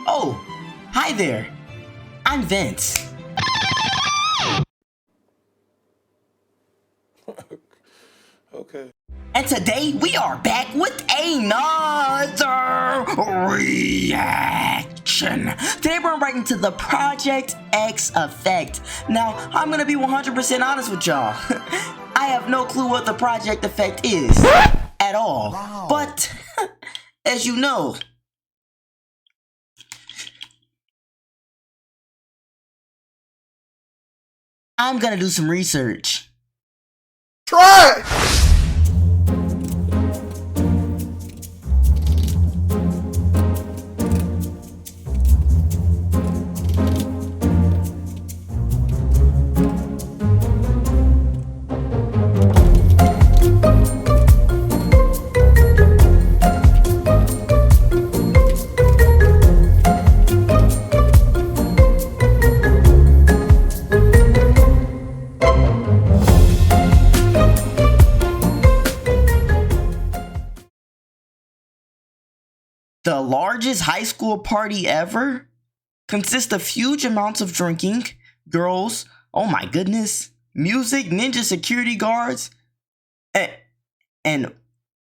Oh, hi there. I'm Vince. Okay. And today we are back with another reaction. Today we're right into the Project X effect. Now, I'm gonna be 100% honest with y'all. I have no clue what the Project effect is at all. Wow. But, as you know, I'm gonna do some research. Try! The largest high school party ever consists of huge amounts of drinking, girls, oh my goodness, music, ninja security guards, and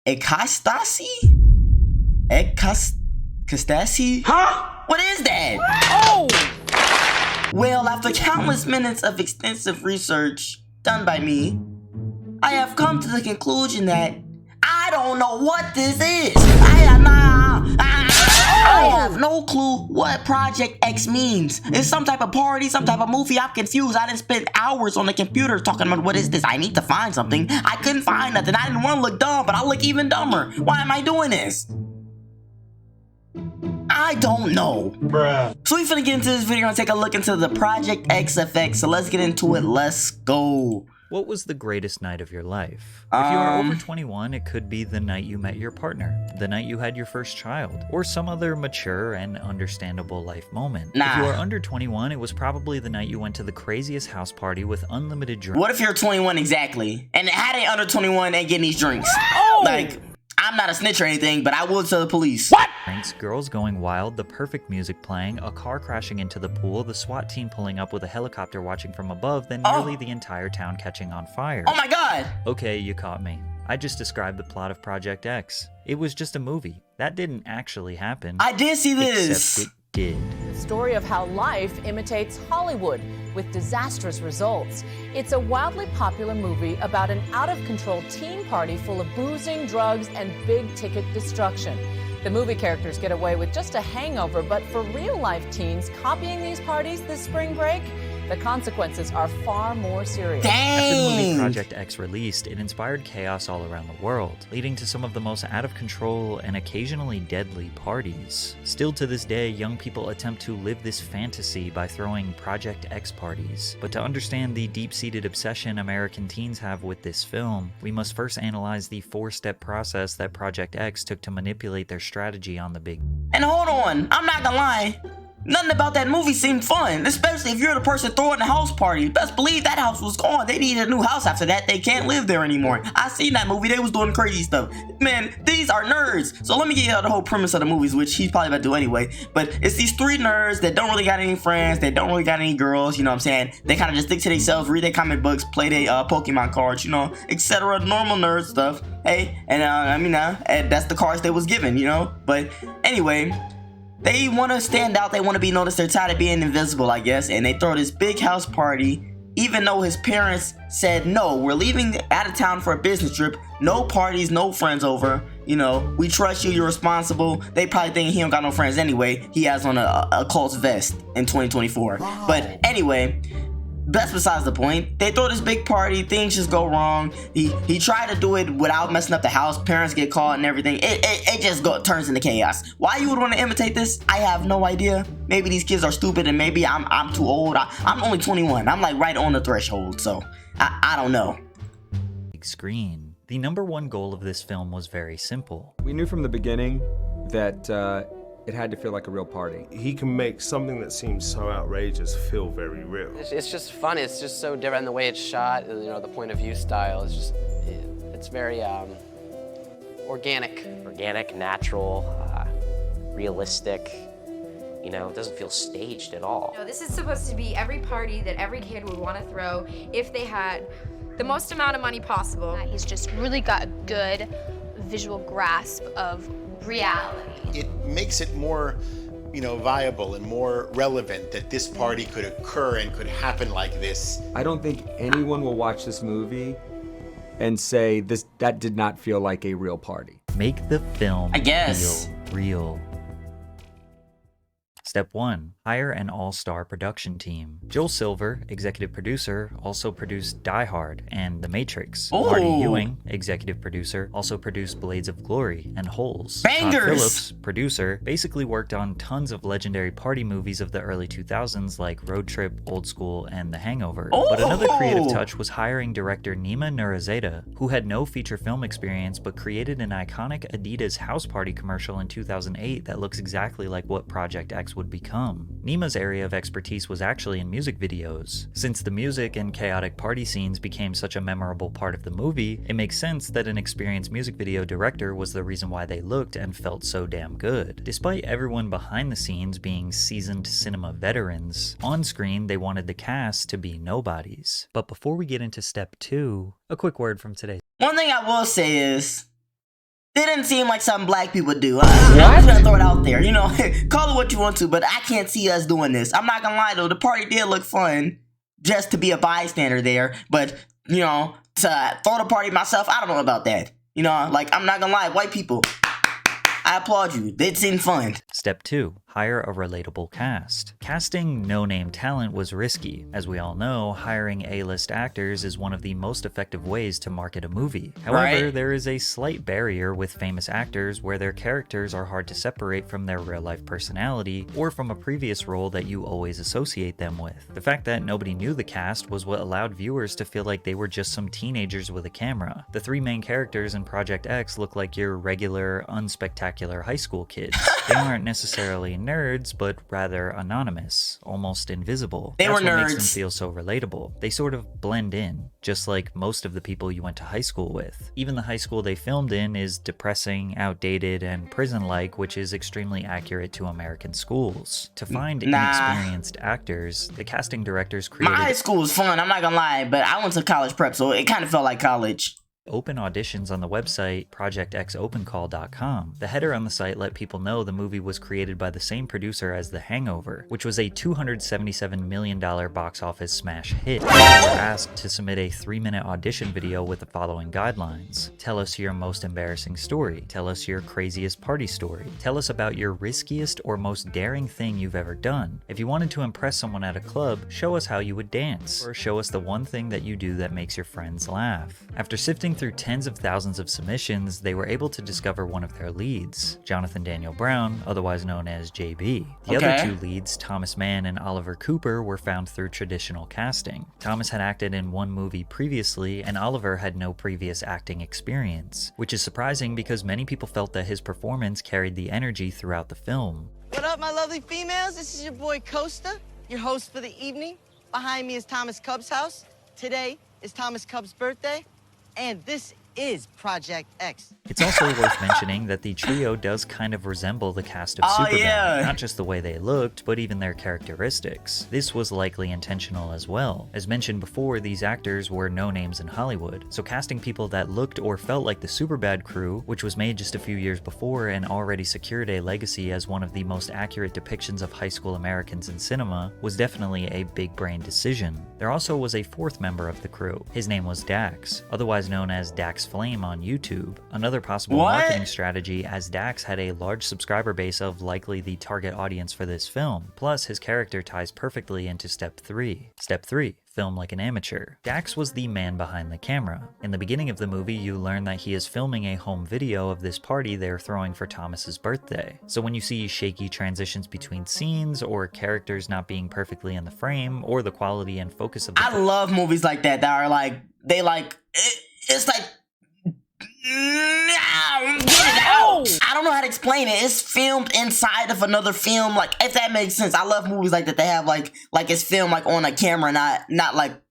ekastasi? Ekastasi? Huh? What is that? Oh! Well, after countless minutes of extensive research done by me, I have come to the conclusion that I don't know what this is. I have no clue what Project X means. It's some type of party, some type of movie. I'm confused. I didn't spend hours on the computer talking about what is this. I need to find something. I couldn't find nothing. I didn't want to look dumb, but I look even dumber. Why am I doing this? I don't know. Bruh. So we finna get into this video and take a look into the Project X effect. So let's get into it. Let's go. What was the greatest night of your life? If you are over 21, it could be the night you met your partner, the night you had your first child, or some other mature and understandable life moment. If you are under 21, it was probably the night you went to the craziest house party with unlimited drinks. What if you're 21 exactly? And how they under 21 ain't getting these drinks? Oh! Like, I'm not a snitch or anything, but I will tell the police. What? Girls going wild, the perfect music playing, a car crashing into the pool, the SWAT team pulling up with a helicopter watching from above, then nearly the entire town catching on fire. Oh my god! Okay, you caught me. I just described the plot of Project X. It was just a movie. That didn't actually happen. I did see this! Except it did. The story of how life imitates Hollywood with disastrous results. It's a wildly popular movie about an out-of-control teen party full of boozing, drugs, and big-ticket destruction. The movie characters get away with just a hangover, but for real-life teens copying these parties this spring break, the consequences are far more serious. Dang. After the movie Project X released, it inspired chaos all around the world, leading to some of the most out-of-control and occasionally deadly parties. Still to this day, young people attempt to live this fantasy by throwing Project X parties. But to understand the deep-seated obsession American teens have with this film, we must first analyze the four-step process that Project X took to manipulate their strategy on the big. And hold on, I'm not gonna lie. Nothing about that movie seemed fun, especially if you're the person throwing the house party. Best believe that house was gone. They needed a new house after that. They can't live there anymore. I seen that movie. They was doing crazy stuff. Man, these are nerds. So let me get you the whole premise of the movies, which he's probably about to do anyway. But it's these three nerds that don't really got any friends. They don't really got any girls, you know what I'm saying? They kind of just stick to themselves, read their comic books, play their Pokemon cards, you know, etc. Normal nerd stuff. Hey, and that's the cards they was given, you know? But anyway, they want to stand out, they want to be noticed, they're tired of being invisible, I guess, and they throw this big house party, even though his parents said, no, we're leaving out of town for a business trip, no parties, no friends over, you know, we trust you, you're responsible. They probably think he don't got no friends anyway, he has on a Colts vest in 2024, wow. But anyway, that's besides the point. They throw this big party, things just go wrong. He tried to do it without messing up the house. Parents get caught and everything. It just turns into chaos. Why you would want to imitate this? I have no idea. Maybe these kids are stupid and maybe I'm too old. I'm only 21. I'm like right on the threshold, so I don't know. Big screen. The number one goal of this film was very simple. We knew from the beginning that it had to feel like a real party. He can make something that seems so outrageous feel very real. It's just fun. It's just so different. The way it's shot, you know, the point of view style is just, it's very organic. Organic, natural, realistic. You know, it doesn't feel staged at all. No, this is supposed to be every party that every kid would want to throw if they had the most amount of money possible. He's just really got a good visual grasp of reality. It makes it more, viable and more relevant that this party could occur and could happen like this. I don't think anyone will watch this movie and say that did not feel like a real party. Make the film I guess. feel real. Step 1. Hire an all-star production team. Joel Silver, executive producer, also produced Die Hard and The Matrix. Ooh. Marty Ewing, executive producer, also produced Blades of Glory and Holes. Bangers! Todd Phillips, producer, basically worked on tons of legendary party movies of the early 2000s like Road Trip, Old School, and The Hangover. But another creative touch was hiring director Nima Nurazada, who had no feature film experience but created an iconic Adidas house party commercial in 2008 that looks exactly like what Project X would become. Nima's area of expertise was actually in music videos. Since the music and chaotic party scenes became such a memorable part of the movie, it makes sense that an experienced music video director was the reason why they looked and felt so damn good. Despite everyone behind the scenes being seasoned cinema veterans, on screen they wanted the cast to be nobodies. But before we get into step 2, a quick word from today. One thing I will say is, it didn't seem like something black people do. I'm just gonna throw it out there. Call it what you want to, but I can't see us doing this. I'm not gonna lie though, the party did look fun just to be a bystander there. But, to throw the party myself, I don't know about that. I'm not gonna lie, white people, I applaud you. It seemed fun. Step 2. Hire a relatable cast. Casting no-name talent was risky. As we all know, hiring A-list actors is one of the most effective ways to market a movie. However, there is a slight barrier with famous actors where their characters are hard to separate from their real-life personality or from a previous role that you always associate them with. The fact that nobody knew the cast was what allowed viewers to feel like they were just some teenagers with a camera. The 3 main characters in Project X look like your regular, unspectacular high school kids. They aren't necessarily nerds, but rather anonymous, almost invisible. They were That's what makes nerds. them feel so relatable. They sort of blend in, just like most of the people you went to high school with. Even the high school they filmed in is depressing, outdated, and prison-like, which is extremely accurate to American schools. To find inexperienced actors, the casting directors created My high school was fun, I'm not gonna lie, but I went to college prep, so it kind of felt like college. open auditions on the website projectxopencall.com. The header on the site let people know the movie was created by the same producer as The Hangover, which was a $277 million box office smash hit. They were asked to submit a 3-minute audition video with the following guidelines. Tell us your most embarrassing story. Tell us your craziest party story. Tell us about your riskiest or most daring thing you've ever done. If you wanted to impress someone at a club, show us how you would dance, or show us the one thing that you do that makes your friends laugh. After sifting through tens of thousands of submissions, they were able to discover one of their leads, Jonathan Daniel Brown, otherwise known as JB. The other 2 leads, Thomas Mann and Oliver Cooper, were found through traditional casting. Thomas had acted in 1 movie previously, and Oliver had no previous acting experience, which is surprising because many people felt that his performance carried the energy throughout the film. What up, my lovely females? This is your boy Costa, your host for the evening. Behind me is Thomas Cub's house. Today is Thomas Cub's birthday. And this is Project X. It's also worth mentioning that the trio does kind of resemble the cast of Superbad, not just the way they looked, but even their characteristics. This was likely intentional as well. As mentioned before, these actors were no-names in Hollywood, so casting people that looked or felt like the Superbad crew, which was made just a few years before and already secured a legacy as one of the most accurate depictions of high school Americans in cinema, was definitely a big-brain decision. There also was a 4th member of the crew. His name was Dax, otherwise known as Dax Flame on YouTube. Another possible marketing strategy, as Dax had a large subscriber base of likely the target audience for this film, plus his character ties perfectly into Step 3. Step 3. Film like an amateur. Dax was the man behind the camera. In the beginning of the movie, you learn that he is filming a home video of this party they're throwing for Thomas's birthday. So when you see shaky transitions between scenes, or characters not being perfectly in the frame, or the quality and focus of the I love movies like that are like, it's like, get it out. I don't know how to explain it. It's filmed inside of another film, like, if that makes sense. I love movies like that. They have like it's filmed like on a camera, not like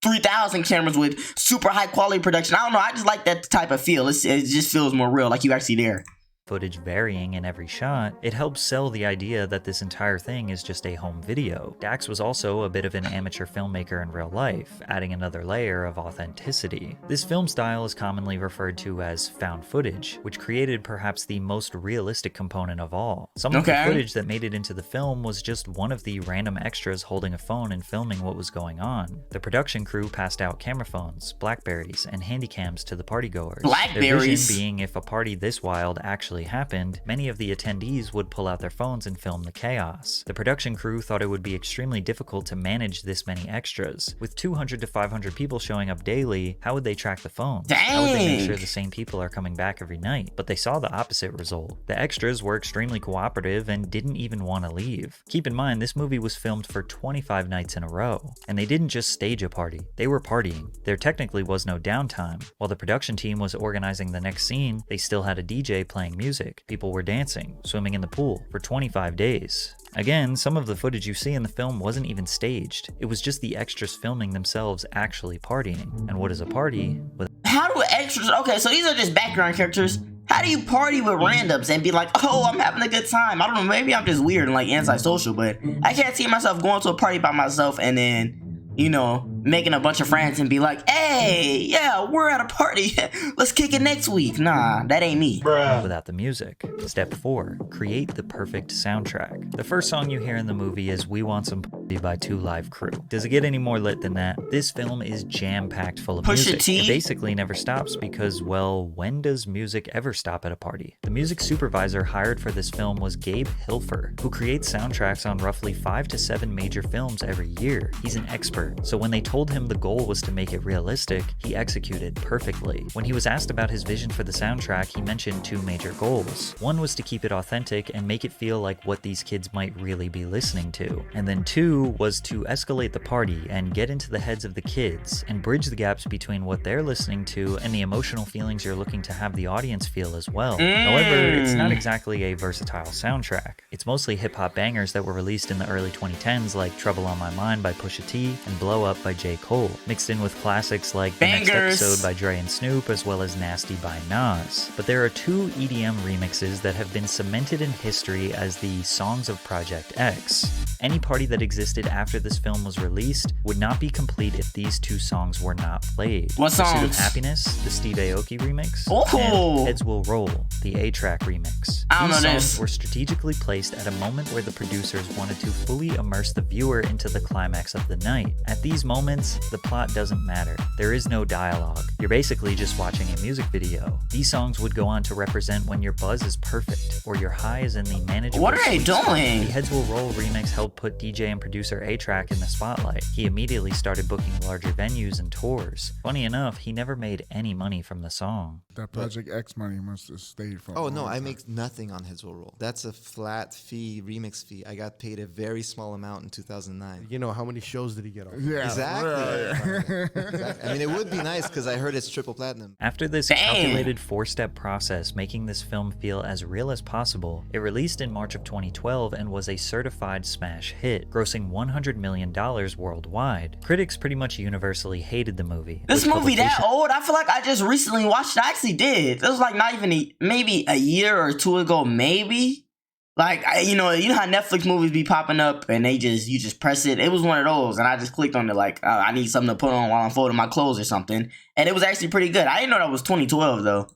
3,000 cameras with super high quality production. I don't know. I just like that type of feel. It just feels more real, like you actually there. footage varying in every shot, it helps sell the idea that this entire thing is just a home video. Dax was also a bit of an amateur filmmaker in real life, adding another layer of authenticity. This film style is commonly referred to as found footage, which created perhaps the most realistic component of all. Some of the footage that made it into the film was just one of the random extras holding a phone and filming what was going on. The production crew passed out camera phones, Blackberries, and handycams to the partygoers. Their vision being if a party this wild actually happened, many of the attendees would pull out their phones and film the chaos. The production crew thought it would be extremely difficult to manage this many extras. With 200 to 500 people showing up daily, how would they track the phones? How would they make sure the same people are coming back every night? But they saw the opposite result. The extras were extremely cooperative and didn't even want to leave. Keep in mind, this movie was filmed for 25 nights in a row, and they didn't just stage a party, they were partying. There technically was no downtime. While the production team was organizing the next scene, they still had a DJ playing music. People were dancing, swimming in the pool for 25 days. Again, some of the footage you see in the film wasn't even staged. It was just the extras filming themselves actually partying. And what is a party? How do extras, okay, so these are just background characters. How do you party with randoms and be like, oh, I'm having a good time? I don't know, maybe I'm just weird and like antisocial, but I can't see myself going to a party by myself and then, you know, making a bunch of friends and be like, hey, yeah, we're at a party. Let's kick it next week. Nah, that ain't me. Without the music. Step 4. Create the perfect soundtrack. The first song you hear in the movie is We Want Some Party by 2 Live Crew. Does it get any more lit than that? This film is jam-packed full of music. It basically never stops because, well, when does music ever stop at a party? The music supervisor hired for this film was Gabe Hilfer, who creates soundtracks on roughly 5 to 7 major films every year. He's an expert, so when they told him the goal was to make it realistic, he executed perfectly. When he was asked about his vision for the soundtrack, he mentioned 2 major goals. One was to keep it authentic and make it feel like what these kids might really be listening to. And then 2 was to escalate the party and get into the heads of the kids and bridge the gaps between what they're listening to and the emotional feelings you're looking to have the audience feel as well. However, it's not exactly a versatile soundtrack. It's mostly hip-hop bangers that were released in the early 2010s like Trouble on My Mind by Pusha T and Blow Up by J. Cole, mixed in with classics like The Next Episode by Dre and Snoop, as well as Nasty by Nas. But there are 2 EDM remixes that have been cemented in history as the Songs of Project X. Any party that existed after this film was released would not be complete if these 2 songs were not played. What songs? Pursuit of Happiness, the Steve Aoki remix, and Heads Will Roll, the A-Track remix. These songs were strategically placed at a moment where the producers wanted to fully immerse the viewer into the climax of the night. At these moments, the plot doesn't matter. There is no dialogue. You're basically just watching a music video. These songs would go on to represent when your buzz is perfect, or your high is in the manageable. What are they doing? The Heads Will Roll remix helped put DJ and producer A-Track in the spotlight. He immediately started booking larger venues and tours. Funny enough, he never made any money from the song. That Project X money must have stayed for Oh, no, I make nothing on Heads Will Roll. That's a flat fee, remix fee. I got paid a very small amount in 2009. You know, how many shows did he get on? Yeah, Exactly. I mean, it would be nice because I heard it's triple platinum. After this calculated 4-step process, making this film feel as real as possible, it released in March of 2012 and was a certified smash hit, grossing $100 million worldwide. Critics pretty much universally hated the movie. This movie that old? I feel like I just recently watched it. I actually did. It was like not even maybe a year or 2 ago, maybe. Like, you know how Netflix movies be popping up and you just press it. It was one of those, and I just clicked on it like, I need something to put on while I'm folding my clothes or something. And it was actually pretty good. I didn't know that was 2012 though.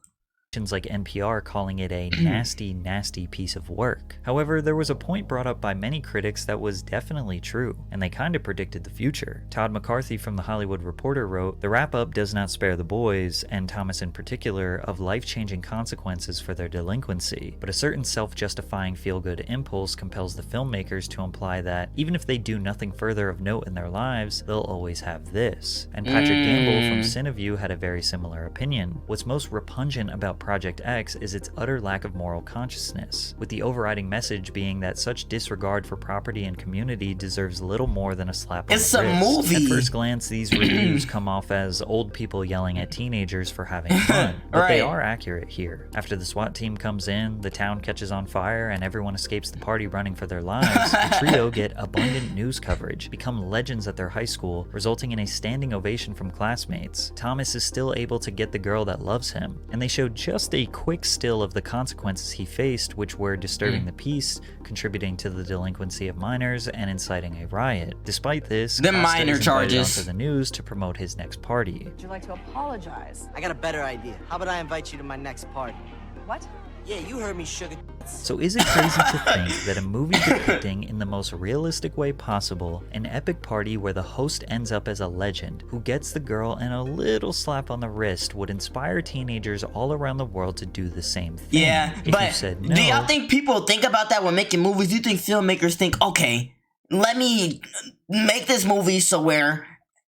Like NPR calling it a nasty, nasty piece of work. However, there was a point brought up by many critics that was definitely true, and they kind of predicted the future. Todd McCarthy from The Hollywood Reporter wrote, "The wrap-up does not spare the boys, and Thomas in particular, of life-changing consequences for their delinquency, but a certain self-justifying feel-good impulse compels the filmmakers to imply that, even if they do nothing further of note in their lives, they'll always have this." And Patrick Gamble from Cineview had a very similar opinion. What's most repugnant about Project X is its utter lack of moral consciousness, with the overriding message being that such disregard for property and community deserves little more than a slap on the wrist. It's a movie. At first glance, these reviews come off as old people yelling at teenagers for having fun, but they are accurate here. After the SWAT team comes in, the town catches on fire, and everyone escapes the party running for their lives, the trio get abundant news coverage, become legends at their high school, resulting in a standing ovation from classmates. Thomas is still able to get the girl that loves him, and they show just a quick still of the consequences he faced, which were disturbing the peace, contributing to the delinquency of minors, and inciting a riot. Despite this, The Costa minor is invited charges. onto the news to promote his next party. Would you like to apologize? I got a better idea. How about I invite you to my next party? What? Yeah, you heard me, sugar. So is it crazy to think that a movie depicting in the most realistic way possible an epic party where the host ends up as a legend who gets the girl and a little slap on the wrist would inspire teenagers all around the world to do the same thing? Yeah, If you but said no, do y'all think people think about that when making movies? Do you think filmmakers think, okay, let me make this movie so where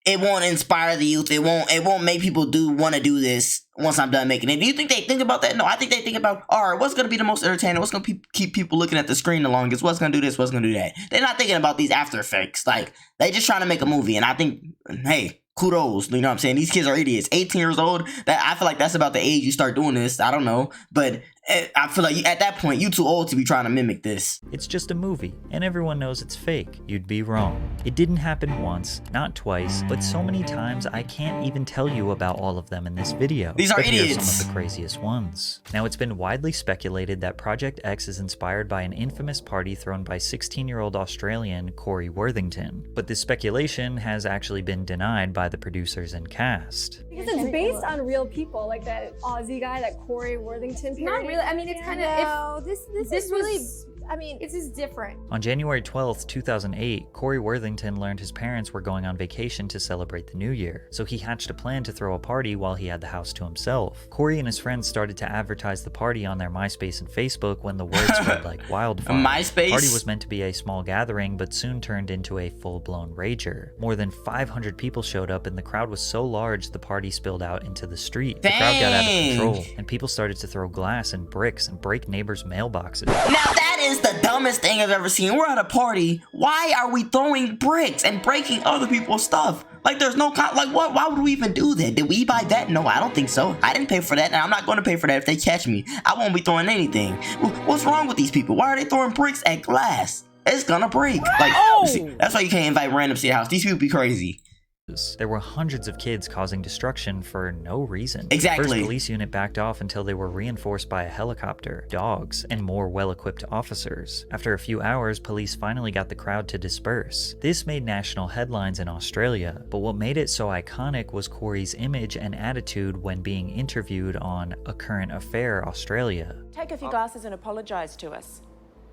it won't inspire the youth, it won't make people want to do this once I'm done making it? Do you think they think about that? No, I think they think about, all right, what's going to be the most entertaining? What's going to keep people looking at the screen the longest? What's going to do this? What's going to do that? They're not thinking about these after effects. Like, they just trying to make a movie. And I think, hey, kudos. You know what I'm saying? These kids are idiots. 18 years old. I feel like that's about the age you start doing this. I don't know. But I feel like at that point, you too old to be trying to mimic this. it's just a movie, and everyone knows it's fake. You'd be wrong. It didn't happen once, not twice, but so many times I can't even tell you about all of them in this video. These are But here idiots. some of the craziest ones. Now, it's been widely speculated that Project X is inspired by an infamous party thrown by 16-year-old Australian Corey Worthington, but this speculation has actually been denied by the producers and cast. Because it's based on real people, like that Aussie guy, that Corey Worthington. Not really. I mean, it's kind of. No, this is really. I mean, This is different. On January 12th, 2008, Corey Worthington learned his parents were going on vacation to celebrate the new year, so he hatched a plan to throw a party while he had the house to himself. Corey and his friends started to advertise the party on their MySpace and Facebook when the word spread like wildfire. MySpace? The party was meant to be a small gathering, but soon turned into a full-blown rager. More than 500 people showed up, and the crowd was so large the party spilled out into the street. The crowd got out of Dang. control, and people started to throw glass and bricks and break neighbors' mailboxes. Now that is the dumbest thing I've ever seen. We're at a party. Why are we throwing bricks and breaking other people's stuff? Like, there's no like, what? Why would we even do that? Did we buy that? No, I don't think so. I didn't pay for that, and I'm not going to pay for that if they catch me. I won't be throwing anything. What's wrong with these people? Why are they throwing bricks at glass? It's gonna break. Like, see, that's why you can't invite randoms to your house. These people be crazy. There were hundreds of kids causing destruction for no reason. Exactly. The first police unit backed off until they were reinforced by a helicopter, dogs, and more well-equipped officers. After a few hours, police finally got the crowd to disperse. This made national headlines in Australia, but what made it so iconic was Corey's image and attitude when being interviewed on A Current Affair Australia. Take off your glasses and apologise to us.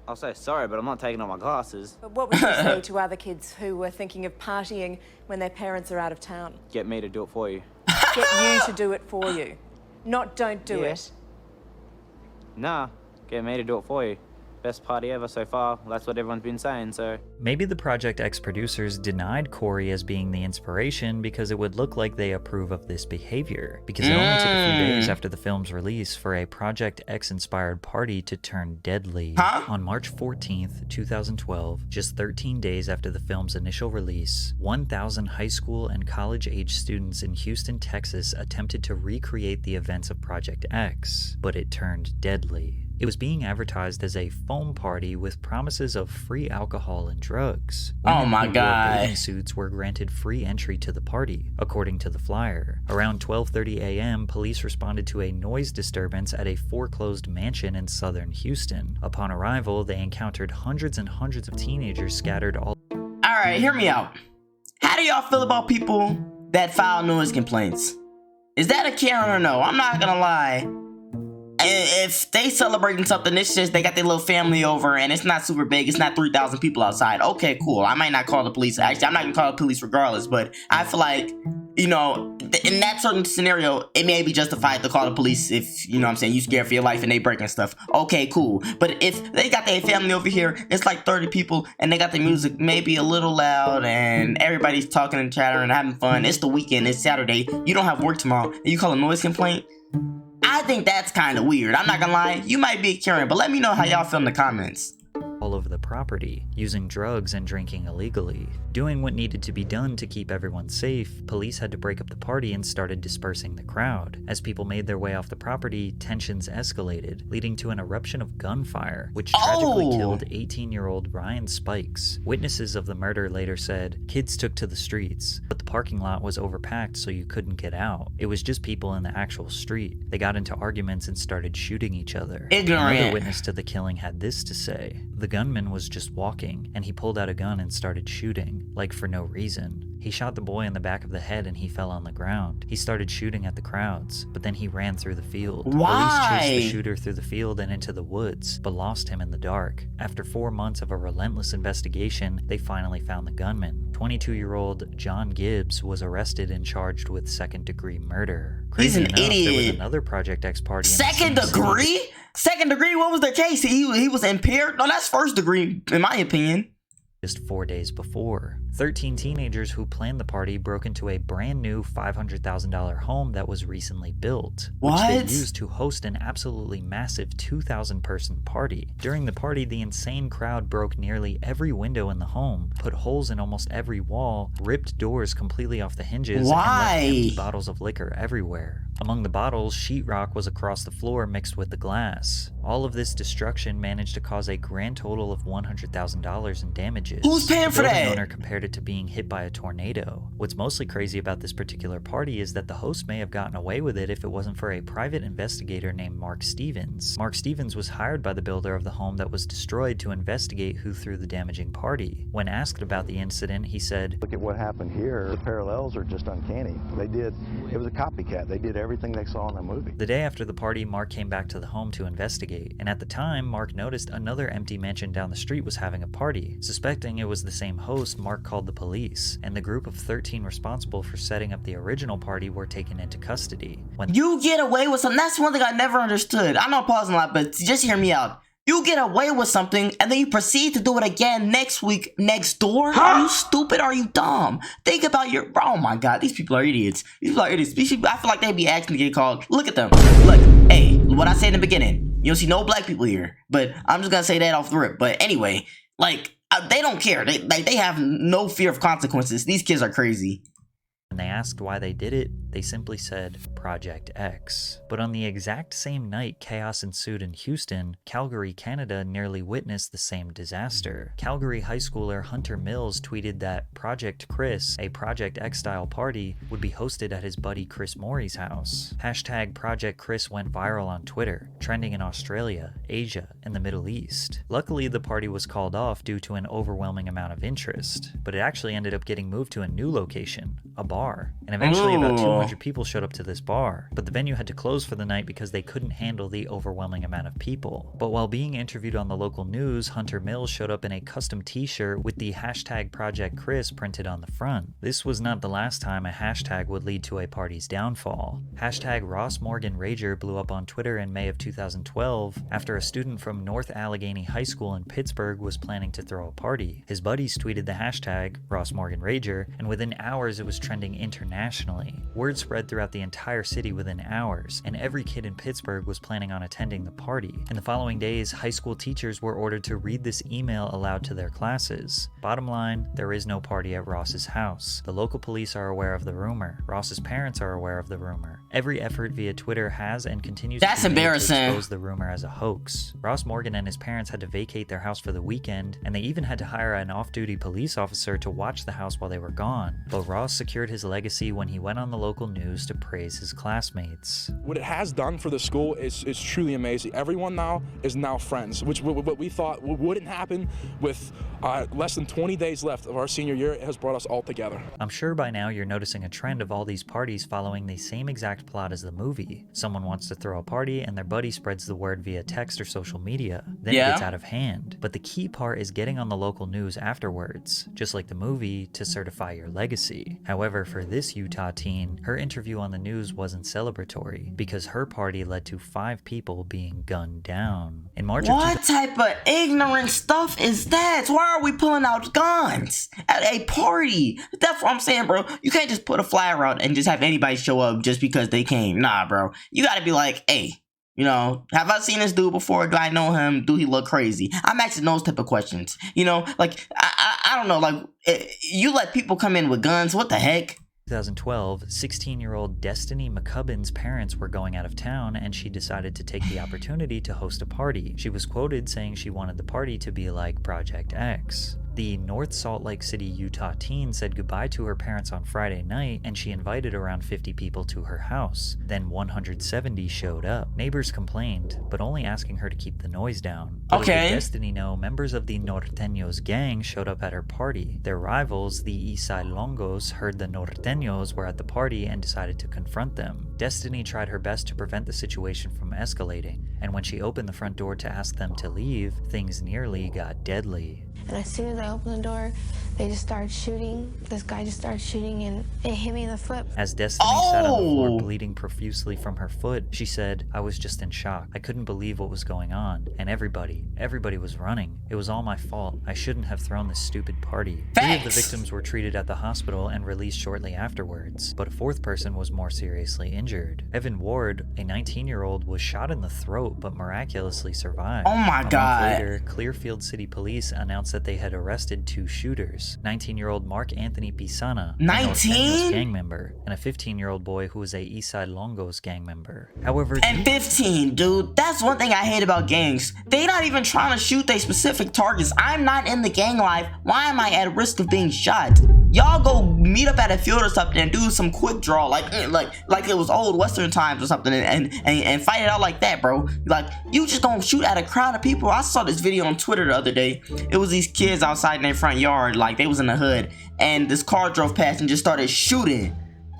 I'll say sorry, but I'm not taking off my glasses. But what would you say to other kids who were thinking of partying when their parents are out of town? Get me to do it for you. Get you to do it for you. Not don't do it. Nah, get me to do it for you. Best party ever so far. That's what everyone's been saying, so... Maybe the Project X producers denied Corey as being the inspiration because it would look like they approve of this behavior. Because it only took a few days after the film's release for a Project X-inspired party to turn deadly. On March 14th, 2012, just 13 days after the film's initial release, 1,000 high school and college-age students in Houston, Texas attempted to recreate the events of Project X, but it turned deadly. It was being advertised as a foam party with promises of free alcohol and drugs. Oh my Women who wore God. bathing suits were granted free entry to the party, according to the flyer. Around 12:30 a.m., police responded to a noise disturbance at a foreclosed mansion in southern Houston. Upon arrival, they encountered hundreds and hundreds of teenagers scattered all. Alright, hear me out. How do y'all feel about people that file noise complaints? Is that a Karen or no? I'm not gonna lie. If they celebrating something, it's just they got their little family over and it's not super big, it's not 3,000 people outside. Okay, cool. I might not call the police. Actually, I'm not gonna call the police regardless, but I feel like, you know, in that certain scenario, it may be justified to call the police if, you know what I'm saying, you scared for your life and they breaking stuff. Okay, cool. But if they got their family over here, it's like 30 people and they got the music maybe a little loud and everybody's talking and chattering and having fun. It's the weekend, it's Saturday, you don't have work tomorrow, and you call a noise complaint? I think that's kind of weird. I'm not gonna lie. You might be a Karen, but let me know how y'all feel in the comments. All all over the property, using drugs and drinking illegally. Doing what needed to be done to keep everyone safe, police had to break up the party and started dispersing the crowd. As people made their way off the property, tensions escalated, leading to an eruption of gunfire, which tragically killed 18-year-old Ryan Spikes. Witnesses of the murder later said, "Kids took to the streets, but the parking lot was overpacked so you couldn't get out. It was just people in the actual street. They got into arguments and started shooting each other." Ignorant. Another witness to the killing had this to say: "The gunman was just walking, and he pulled out a gun and started shooting, like for no reason. He shot the boy in the back of the head and he fell on the ground. He started shooting at the crowds, but then he ran through the field. Why? Police chased the shooter through the field and into the woods, but lost him in the dark. After 4 months of a relentless investigation, they finally found the gunman. 22-year-old John Gibbs was arrested and charged with second-degree murder." He's Crazy an enough, there was idiot. another Project X party in the Second same city. degree? Second degree? What was their case? He was impaired? No, that's first degree, in my opinion. Just 4 days before. 13 teenagers who planned the party broke into a brand new $500,000 home that was recently built, which they What? used to host an absolutely massive 2,000-person party. During the party, the insane crowd broke nearly every window in the home, put holes in almost every wall, ripped doors completely off the hinges, Why? and left empty bottles of liquor everywhere. Among the bottles, sheetrock was across the floor mixed with the glass. All of this destruction managed to cause a grand total of $100,000 in damages. Who's paying for The building that? owner compared it to being hit by a tornado. What's mostly crazy about this particular party is that the host may have gotten away with it if it wasn't for a private investigator named Mark Stevens. Mark Stevens was hired by the builder of the home that was destroyed to investigate who threw the damaging party. When asked about the incident, he said, "Look at what happened here. The parallels are just uncanny. It was a copycat. They did everything they saw in the movie." The day after the party, Mark came back to the home to investigate, and at the time, Mark noticed another empty mansion down the street was having a party. Suspecting it was the same host, Mark called the police, and the group of 13 responsible for setting up the original party were taken into custody. When You get away with something. That's one thing I never understood. I know I'm pausing a lot, but just hear me out. You get away with something and then you proceed to do it again next week, next door? Are you stupid? Are you dumb? Think about your... Oh my God, these people are idiots. These people are idiots. These people, I feel like they'd be asking to get called. Look at them. Look, hey, what I said in the beginning. You don't see no black people here, but I'm just gonna say that off the rip. But anyway, like, they don't care. They have no fear of consequences. These kids are crazy. When they asked why they did it, they simply said Project X. But on the exact same night chaos ensued in Houston, Calgary, Canada nearly witnessed the same disaster. Calgary high schooler Hunter Mills tweeted that Project Chris, a Project X-style party, would be hosted at his buddy Chris Morey's house. Hashtag Project Chris went viral on Twitter, trending in Australia, Asia, and the Middle East. Luckily, the party was called off due to an overwhelming amount of interest, but it actually ended up getting moved to a new location, a bar, and eventually about 200 people showed up to this bar, but the venue had to close for the night because they couldn't handle the overwhelming amount of people. But while being interviewed on the local news, Hunter Mills showed up in a custom t-shirt with the hashtag Project Chris printed on the front. This was not the last time a hashtag would lead to a party's downfall. Hashtag Ross Morgan Rager blew up on Twitter in May of 2012 after a student from North Allegheny High School in Pittsburgh was planning to throw a party. His buddies tweeted the hashtag Ross Morgan Rager, and within hours it was trending internationally. Word spread throughout the entire city within hours, and every kid in Pittsburgh was planning on attending the party. In the following days, high school teachers were ordered to read this email aloud to their classes. Bottom line, there is no party at Ross's house. The local police are aware of the rumor. Ross's parents are aware of the rumor. Every effort via Twitter has and continues That's to be made to embarrassing. expose the rumor as a hoax. Ross Morgan and his parents had to vacate their house for the weekend, and they even had to hire an off-duty police officer to watch the house while they were gone. But Ross secured his legacy when he went on the local news to praise his classmates. What it has done for the school is truly amazing. Everyone now is now friends, which what we thought wouldn't happen with less than 20 days left of our senior year. It has brought us all together. I'm sure by now you're noticing a trend of all these parties following the same exact plot as the movie. Someone wants to throw a party and their buddy spreads the word via text or social media. Then it gets out of hand. But the key part is getting on the local news afterwards, just like the movie, to certify your legacy. However, for this Utah teen, her interview on the news wasn't celebratory because her party led to 5 people being gunned down. In March What type of ignorant stuff is that? Why are we pulling out guns at a party? That's what I'm saying, bro. You can't just put a flyer out and just have anybody show up just because they came. Nah, bro. You gotta be like, hey, You know, have I seen this dude before? Do I know him? Do he look crazy? I'm asking those type of questions. You know, like, I don't know, like, you let people come in with guns, what the heck? 2012, 16-year-old Destiny McCubbin's parents were going out of town and she decided to take the opportunity to host a party. She was quoted saying she wanted the party to be like Project X. The North Salt Lake City, Utah teen said goodbye to her parents on Friday night, and she invited around 50 people to her house. Then 170 showed up. Neighbors complained, but only asking her to keep the noise down. Little did Destiny know, members of the Norteños gang showed up at her party. Their rivals, the Eastside Longos, heard the Norteños were at the party and decided to confront them. Destiny tried her best to prevent the situation from escalating, and when she opened the front door to ask them to leave, things nearly got deadly. And as soon as I opened the door, they just started shooting. This guy just started shooting and it hit me in the foot. As Destiny sat on the floor bleeding profusely from her foot, she said, "I was just in shock. I couldn't believe what was going on. And everybody was running. It was all my fault. I shouldn't have thrown this stupid party." 3 of the victims were treated at the hospital and released shortly afterwards, but a 4th person was more seriously injured. Evan Ward, a 19-year-old, was shot in the throat but miraculously survived. Oh my God. A month later, Clearfield City Police announced that they had arrested 2 shooters, 19-year-old Mark Anthony Pisana, a 19 gang member, and a 15-year-old boy who was a Eastside Longos gang member. However, and 15, dude, that's one thing I hate about gangs. They not even trying to shoot their specific targets. I'm not in the gang life. Why am I at risk of being shot? Y'all go meet up at a field or something and do some quick draw, like it was old Western times or something, and fight it out like that, bro. Like, you just don't shoot at a crowd of people. I saw this video on Twitter the other day. It was these kids outside in their front yard, like they was in the hood, and this car drove past and just started shooting.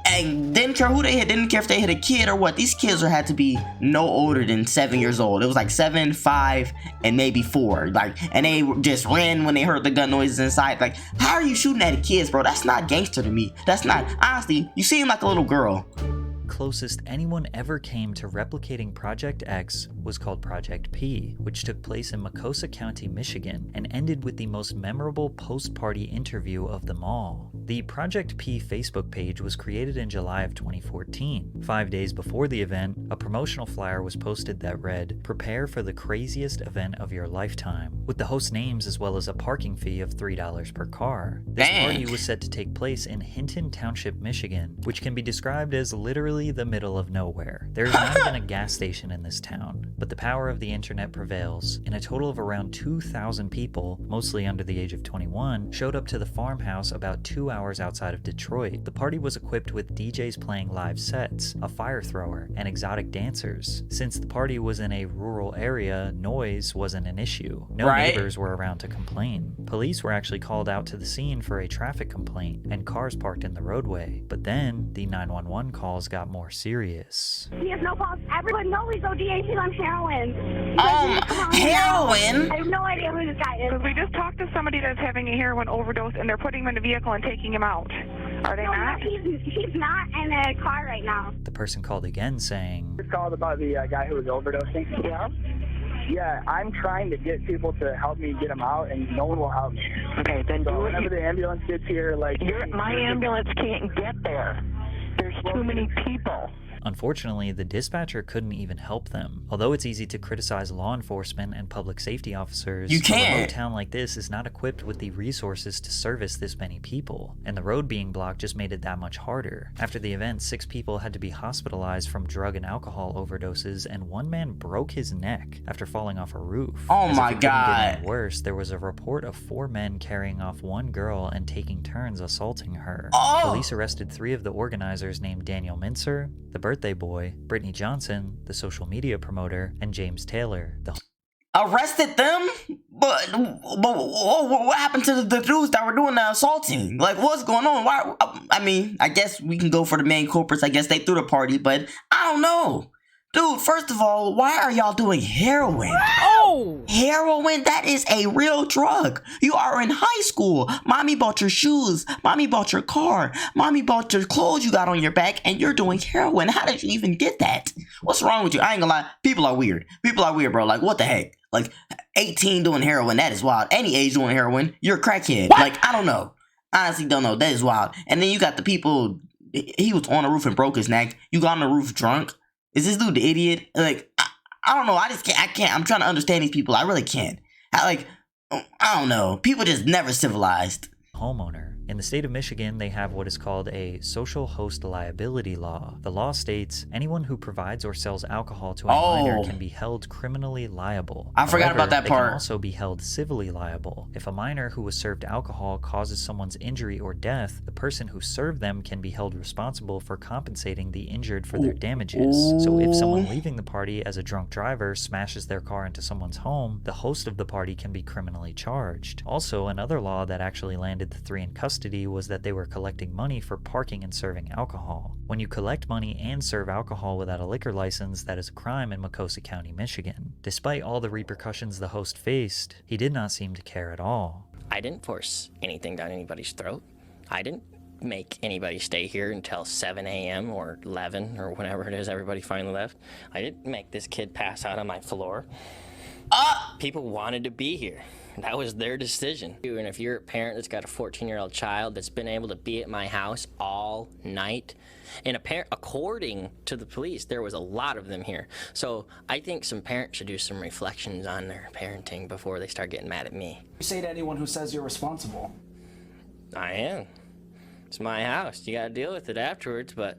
And didn't care who they hit, didn't care if they hit a kid or what. These kids had to be no older than 7 years old. It was like 7, 5, and maybe 4. Like, and they just ran when they heard the gun noises inside. Like, how are you shooting at kids, bro? That's not gangster to me. That's not, honestly, you seem like a little girl. Closest anyone ever came to replicating Project X was called Project P, which took place in Macosa County, Michigan, and ended with the most memorable post-party interview of them all. The Project P Facebook page was created in July of 2014. 5 days before the event, a promotional flyer was posted that read, "Prepare for the craziest event of your lifetime," with the host names as well as a parking fee of $3 per car. This party was set to take place in Hinton Township, Michigan, which can be described as literally the middle of nowhere. There is not even a gas station in this town, but the power of the internet prevails, and a total of around 2,000 people, mostly under the age of 21, showed up to the farmhouse about 2 hours outside of Detroit. The party was equipped with DJs playing live sets, a fire thrower, and exotic dancers. Since the party was in a rural area, noise wasn't an issue. No neighbors were around to complain. Police were actually called out to the scene for a traffic complaint, and cars parked in the roadway. But then, the 911 calls got more serious. He has no pulse. Everyone knows he's ODA. He's on heroin. Heroin? I have no idea who this guy is. We just talked to somebody that's having a heroin overdose, and they're putting him in a vehicle and taking him out. Are they not? He's not in a car right now. The person called again saying, Just called about the guy who was overdosing. Yeah. Yeah, I'm trying to get people to help me get him out, and no one will help me. Okay, then so whenever the ambulance gets here, like... My ambulance can't get there. There's too many people. Unfortunately, the dispatcher couldn't even help them. Although it's easy to criticize law enforcement and public safety officers, you can't. A remote town like this is not equipped with the resources to service this many people, and the road being blocked just made it that much harder. After the event, 6 people had to be hospitalized from drug and alcohol overdoses, and 1 man broke his neck after falling off a roof. Oh my God. Get any worse, there was a report of 4 men carrying off 1 girl and taking turns assaulting her. Police arrested 3 of the organizers named Daniel Mincer, the birthday boy, Brittany Johnson, the social media promoter, and James Taylor. Arrested them? But what happened to the dudes that were doing the assaulting? Like, what's going on? Why? I mean, I guess we can go for the main culprits. I guess they threw the party, but I don't know. Dude, first of all, why are y'all doing heroin? Oh! Heroin? That is a real drug. You are in high school. Mommy bought your shoes. Mommy bought your car. Mommy bought your clothes you got on your back, and you're doing heroin. How did you even get that? What's wrong with you? I ain't gonna lie. People are weird. People are weird, bro. Like, what the heck? Like, 18 doing heroin, that is wild. Any age doing heroin, you're a crackhead. What? Like, I don't know. Honestly, don't know. That is wild. And then you got the people, he was on the roof and broke his neck. You got on the roof drunk. Is this dude the idiot? Like, I don't know. I can't. I'm trying to understand these people. I really can't. I don't know. People just never civilized. Homeowner. In the state of Michigan, they have what is called a social host liability law. The law states anyone who provides or sells alcohol to a minor can be held criminally liable. I forgot about that they part. Can also be held civilly liable. If a minor who was served alcohol causes someone's injury or death, the person who served them can be held responsible for compensating the injured for their damages. So if someone leaving the party as a drunk driver smashes their car into someone's home, the host of the party can be criminally charged. Also, another law that actually landed the three in custody was that they were collecting money for parking and serving alcohol. When you collect money and serve alcohol without a liquor license, that is a crime in Macosa County, Michigan. Despite all the repercussions the host faced, he did not seem to care at all. I didn't force anything down anybody's throat. I didn't make anybody stay here until 7 a.m. or 11 or whenever it is everybody finally left. I didn't make this kid pass out on my floor. People wanted to be here. That was their decision. And if you're a parent that's got a 14-year-old child that's been able to be at my house all night, and according to the police, there was a lot of them here. So I think some parents should do some reflections on their parenting before they start getting mad at me. You say to anyone who says you're responsible. I am. It's my house. You gotta deal with it afterwards, but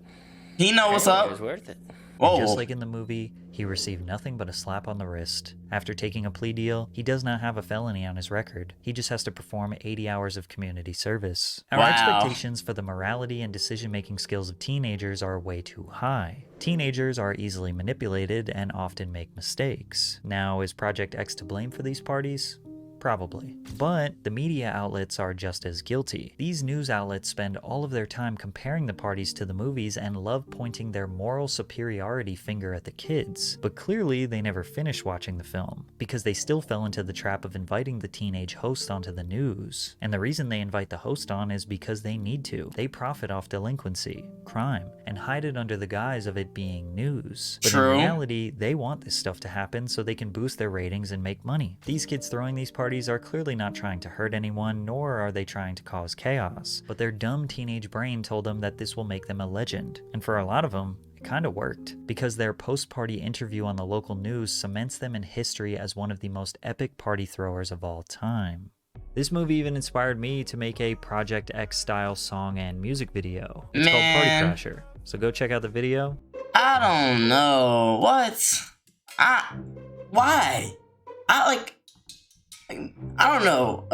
he know what's up. It was worth it. Just like in the movie, he received nothing but a slap on the wrist. After taking a plea deal, he does not have a felony on his record. He just has to perform 80 hours of community service. Our expectations for the morality and decision-making skills of teenagers are way too high. Teenagers are easily manipulated and often make mistakes. Now, is Project X to blame for these parties? Probably. But the media outlets are just as guilty. These news outlets spend all of their time comparing the parties to the movies and love pointing their moral superiority finger at the kids. But clearly they never finished watching the film, because they still fell into the trap of inviting the teenage host onto the news. And the reason they invite the host on is because they need to. They profit off delinquency, crime, and hide it under the guise of it being news. But in reality, they want this stuff to happen so they can boost their ratings and make money. These kids throwing these parties are clearly not trying to hurt anyone, nor are they trying to cause chaos, but their dumb teenage brain told them that this will make them a legend. And for a lot of them, it kinda worked, because their post-party interview on the local news cements them in history as one of the most epic party throwers of all time. This movie even inspired me to make a Project X style song and music video. It's called Party Crasher, so go check out the video. I don't know. What? Why? I don't know.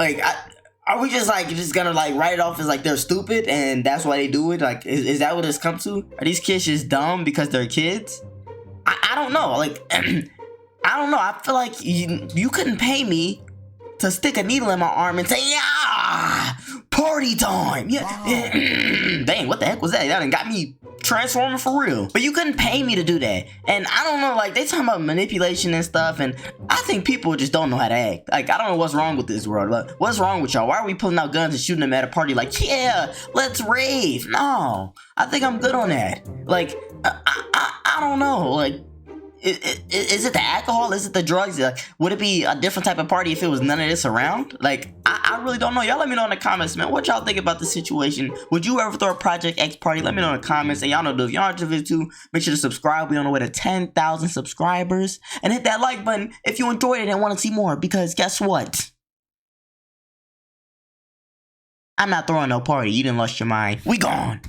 Are we just gonna write it off as they're stupid and that's why they do it? Is that what it's come to? Are these kids just dumb because they're kids? I don't know. I don't know. I feel like you couldn't pay me to stick a needle in my arm and say, yeah, party time. Yeah. Dang, what the heck was that? That done got me transforming for real. But you couldn't pay me to do that. And I don't know, they talking about manipulation and stuff, and I think people just don't know how to act. I don't know what's wrong with this world. What's wrong with y'all? Why are we pulling out guns and shooting them at a party yeah, let's rave? No, I think I'm good on that. I don't know. Is it the alcohol? Is it the drugs? Would it be a different type of party if it was none of this around? I really don't know. Y'all let me know in the comments, man. What y'all think about the situation? Would you ever throw a Project X party? Let me know in the comments. And y'all know, if y'all enjoyed the video too, make sure to subscribe. We on the way to 10,000 subscribers. And hit that like button if you enjoyed it and want to see more. Because guess what? I'm not throwing no party. You done lost your mind. We gone.